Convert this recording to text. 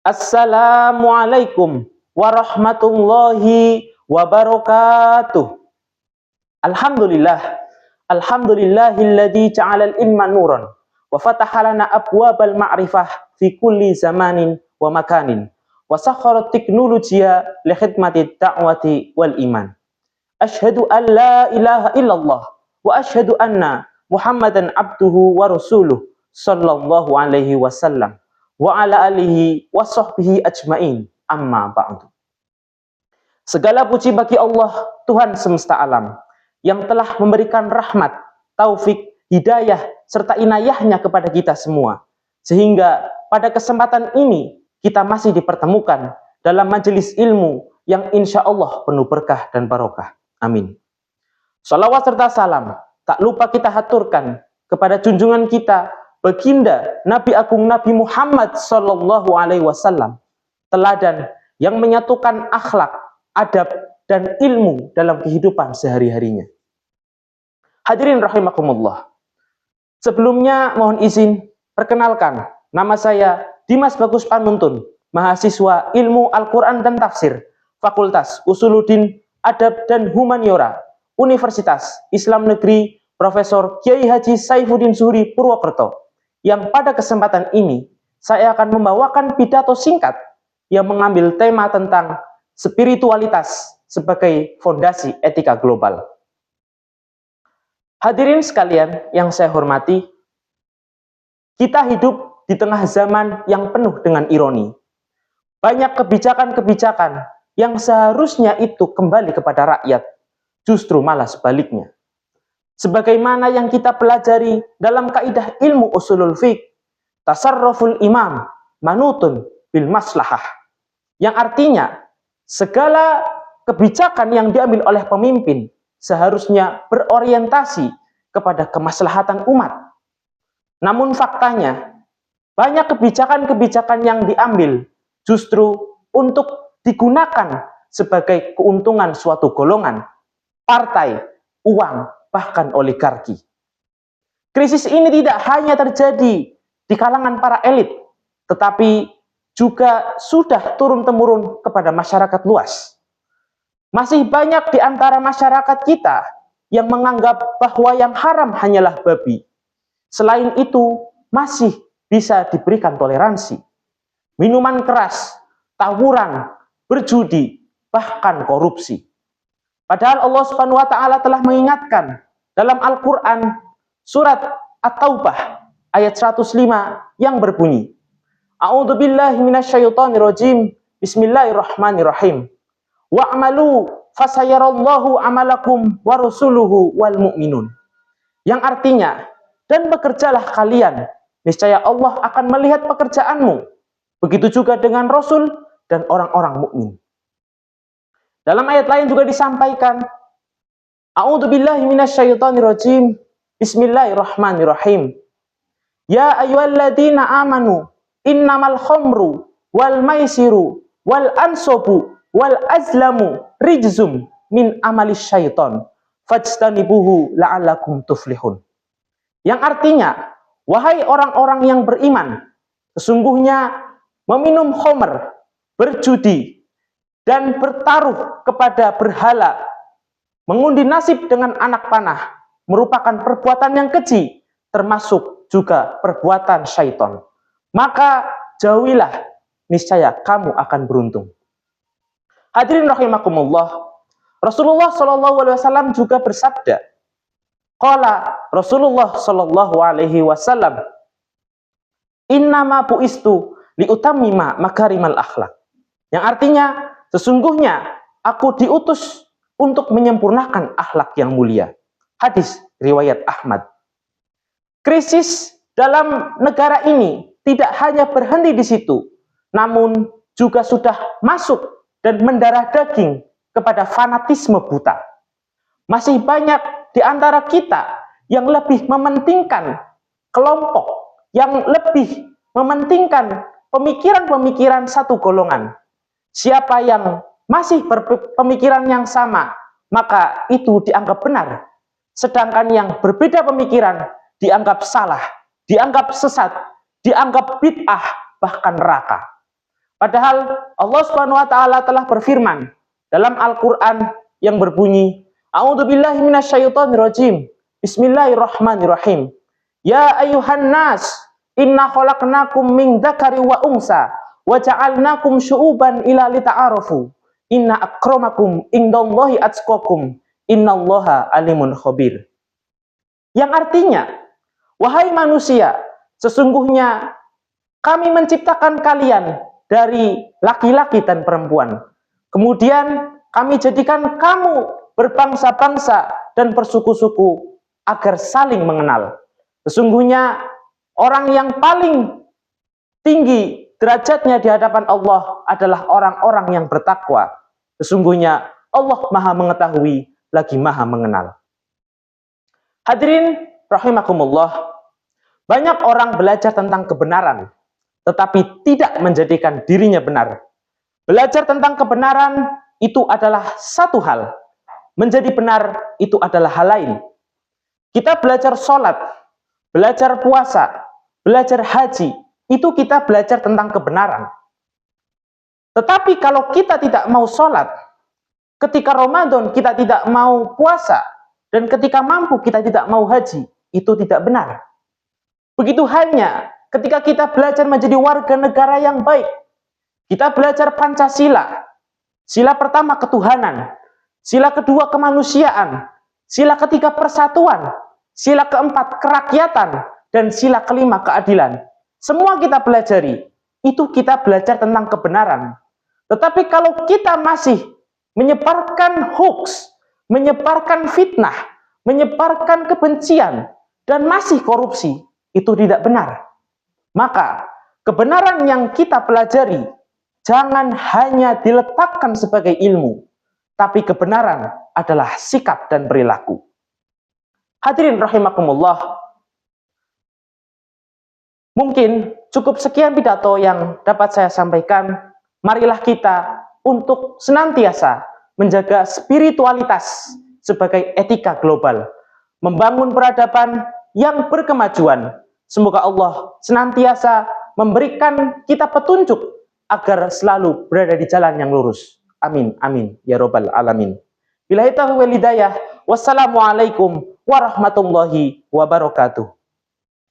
Assalamualaikum warahmatullahi wabarakatuh. Alhamdulillah. Alhamdulillahilladzi ja'alal ilma nuran wa fataha lana abwabal ma'rifah fi kulli zamanin wa makanin wa sakhkhara teknologiya li khidmati da'wati wal iman. Asyhadu an la ilaha illallah wa asyhadu anna Muhammadan abduhu wa rasuluh sallallahu alaihi wasallam wa ala alihi wa sahbihi ajmain, amma ba'du. Segala puji bagi Allah, Tuhan semesta alam, yang telah memberikan rahmat, taufik, hidayah, serta inayahnya kepada kita semua. Sehingga pada kesempatan ini, kita masih dipertemukan dalam majelis ilmu yang insya Allah penuh berkah dan barokah. Amin. Salawat serta salam, tak lupa kita haturkan kepada junjungan kita, Baginda Nabi Agung Nabi Muhammad sallallahu alaihi wasallam, teladan yang menyatukan akhlak, adab, dan ilmu dalam kehidupan sehari-harinya. Hadirin rahimakumullah. Sebelumnya mohon izin perkenalkan, nama saya Dimas Bagus Panuntun, mahasiswa Ilmu Al-Qur'an dan Tafsir, Fakultas Usuluddin Adab dan Humaniora, Universitas Islam Negeri Profesor Kiai Haji Saifuddin Zuhri Purwokerto, yang pada kesempatan ini saya akan membawakan pidato singkat yang mengambil tema tentang spiritualitas sebagai fondasi etika global. Hadirin sekalian yang saya hormati, kita hidup di tengah zaman yang penuh dengan ironi. Banyak kebijakan-kebijakan yang seharusnya itu kembali kepada rakyat, justru malah sebaliknya. Sebagaimana yang kita pelajari dalam kaidah ilmu usulul fiqh, tasarruful imam manutun bil maslahah, yang artinya segala kebijakan yang diambil oleh pemimpin seharusnya berorientasi kepada kemaslahatan umat. Namun faktanya, banyak kebijakan-kebijakan yang diambil justru untuk digunakan sebagai keuntungan suatu golongan, partai, uang, bahkan oligarki. Krisis ini tidak hanya terjadi di kalangan para elit, tetapi juga sudah turun-temurun kepada masyarakat luas. Masih banyak di antara masyarakat kita yang menganggap bahwa yang haram hanyalah babi. Selain itu, masih bisa diberikan toleransi. Minuman keras, tawuran, berjudi, bahkan korupsi. Padahal Allah Subhanahu wa taala telah mengingatkan dalam Al-Qur'an surat At-Taubah ayat 105 yang berbunyi, A'udzubillahi minasyaitonirrajim. Bismillahirrahmanirrahim. Wa'malu fasayarallahu amalakum wa rasuluhu wal mu'minun. Yang artinya, dan bekerjalah kalian, niscaya Allah akan melihat pekerjaanmu. Begitu juga dengan Rasul dan orang-orang mukmin. Dalam ayat lain juga disampaikan, A'udzubillahi minasyaitonirrajim. Bismillahirrahmanirrahim. Ya ayyuhalladzina amanu innamal khamru wal maisiru wal ansobu wal azlamu rijzum min amalis syaiton fajtanibuhu la'allakum tuflihun. Yang artinya, wahai orang-orang yang beriman, sesungguhnya meminum khamr, berjudi, dan bertaruh kepada berhala, mengundi nasib dengan anak panah, merupakan perbuatan yang keji, termasuk juga perbuatan syaiton. Maka jauhilah, niscaya kamu akan beruntung. Hadirin rahimakumullah, Rasulullah SAW juga bersabda, qala Rasulullah SAW, innama bu'istu liutammima makarimal akhlak. Yang artinya, sesungguhnya aku diutus untuk menyempurnakan akhlak yang mulia. Hadis riwayat Ahmad. Krisis dalam negara ini tidak hanya berhenti di situ, namun juga sudah masuk dan mendarah daging kepada fanatisme buta. Masih banyak di antara kita yang lebih mementingkan kelompok, yang lebih mementingkan pemikiran-pemikiran satu golongan. Siapa yang masih berpemikiran yang sama, maka itu dianggap benar. Sedangkan yang berbeda pemikiran dianggap salah, dianggap sesat, dianggap bid'ah, bahkan neraka. Padahal Allah Subhanahu wa taala telah berfirman dalam Al-Qur'an yang berbunyi, A'udzubillahi minasyaitonirrajim. Bismillahirrahmanirrahim. Ya ayyuhan nas, inna khalaqnakum min dzakari wa unsa wa ja'alnakum syu'uban ila lita'arafu. Inna akramakum indallahi atqakum. Innallaha alimun khabir. Yang artinya, wahai manusia, sesungguhnya kami menciptakan kalian dari laki-laki dan perempuan. Kemudian kami jadikan kamu berbangsa-bangsa dan bersuku-suku agar saling mengenal. Sesungguhnya orang yang paling tinggi derajatnya di hadapan Allah adalah orang-orang yang bertakwa. Sesungguhnya Allah Maha mengetahui lagi Maha mengenal. Hadirin rahimakumullah, banyak orang belajar tentang kebenaran, tetapi tidak menjadikan dirinya benar. Belajar tentang kebenaran itu adalah satu hal, menjadi benar itu adalah hal lain. Kita belajar sholat, belajar puasa, belajar haji, itu kita belajar tentang kebenaran. Tetapi kalau kita tidak mau sholat, ketika Ramadan kita tidak mau puasa, dan ketika mampu kita tidak mau haji, itu tidak benar. Begitu halnya ketika kita belajar menjadi warga negara yang baik, kita belajar Pancasila, sila pertama ketuhanan, sila kedua kemanusiaan, sila ketiga persatuan, sila keempat kerakyatan, dan sila kelima keadilan. Semua kita pelajari, itu kita belajar tentang kebenaran. Tetapi kalau kita masih menyebarkan hoax, menyebarkan fitnah, menyebarkan kebencian, dan masih korupsi, itu tidak benar. Maka kebenaran yang kita pelajari jangan hanya diletakkan sebagai ilmu, tapi kebenaran adalah sikap dan perilaku. Hadirin rahimakumullah, mungkin cukup sekian pidato yang dapat saya sampaikan. Marilah kita untuk senantiasa menjaga spiritualitas sebagai etika global, membangun peradaban yang berkemajuan. Semoga Allah senantiasa memberikan kita petunjuk agar selalu berada di jalan yang lurus. Amin, amin, ya robbal alamin. Billahi taufiq wal hidayah. Wassalamualaikum warahmatullahi wabarakatuh.